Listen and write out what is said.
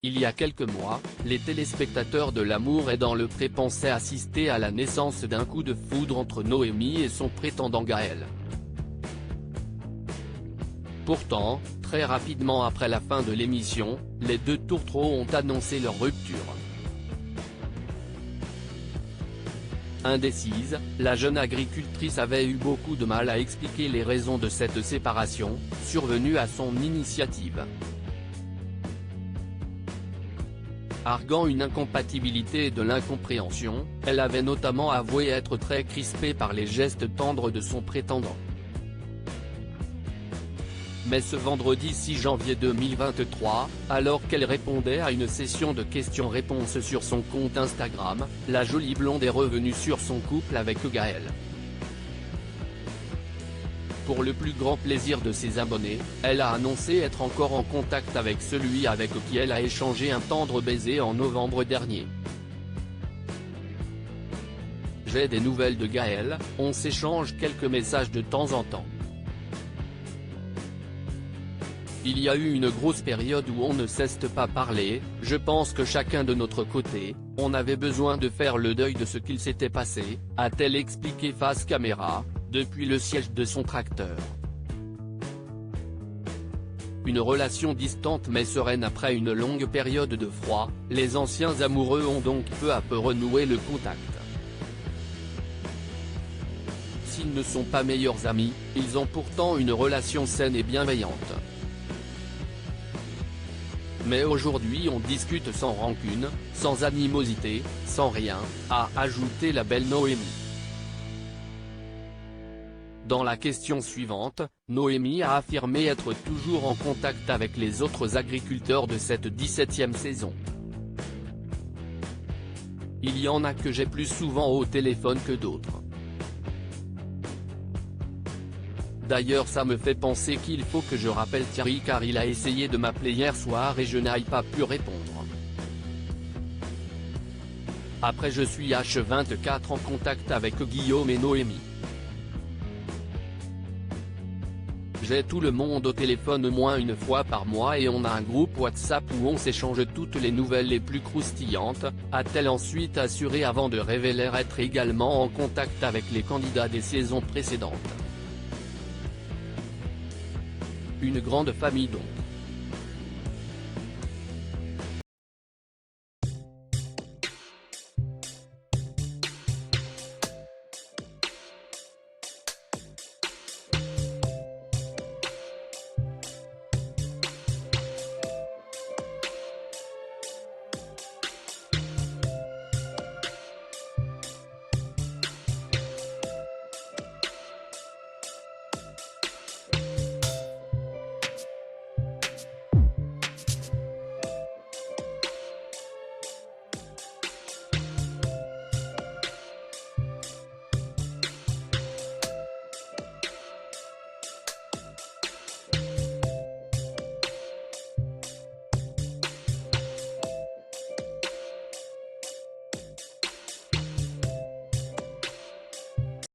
Il y a quelques mois, les téléspectateurs de L'amour est dans le pré pensaient assister à la naissance d'un coup de foudre entre Noémie et son prétendant Gaël. Pourtant, très rapidement après la fin de l'émission, les deux tourtereaux ont annoncé leur rupture. Indécise, la jeune agricultrice avait eu beaucoup de mal à expliquer les raisons de cette séparation, survenue à son initiative. Arguant une incompatibilité et de l'incompréhension, elle avait notamment avoué être très crispée par les gestes tendres de son prétendant. Mais ce vendredi 6 janvier 2023, alors qu'elle répondait à une session de questions-réponses sur son compte Instagram, la jolie blonde est revenue sur son couple avec Gaël. Pour le plus grand plaisir de ses abonnés, elle a annoncé être encore en contact avec celui avec qui elle a échangé un tendre baiser en novembre dernier. J'ai des nouvelles de Gaël, on s'échange quelques messages de temps en temps. Il y a eu une grosse période où on ne cesse pas parler, je pense que chacun de notre côté, on avait besoin de faire le deuil de ce qu'il s'était passé, a-t-elle expliqué face caméra, depuis le siège de son tracteur. Une relation distante mais sereine après une longue période de froid, les anciens amoureux ont donc peu à peu renoué le contact. S'ils ne sont pas meilleurs amis, ils ont pourtant une relation saine et bienveillante. Mais aujourd'hui on discute sans rancune, sans animosité, sans rien, a ajouté la belle Noémie. Dans la question suivante, Noémie a affirmé être toujours en contact avec les autres agriculteurs de cette 17e saison. Il y en a que j'ai plus souvent au téléphone que d'autres. D'ailleurs ça me fait penser qu'il faut que je rappelle Thierry car il a essayé de m'appeler hier soir et je n'ai pas pu répondre. Après je suis H24 en contact avec Guillaume et Noémie. J'ai tout le monde au téléphone au moins une fois par mois et on a un groupe WhatsApp où on s'échange toutes les nouvelles les plus croustillantes, a-t-elle ensuite assuré avant de révéler être également en contact avec les candidats des saisons précédentes. Une grande famille donc.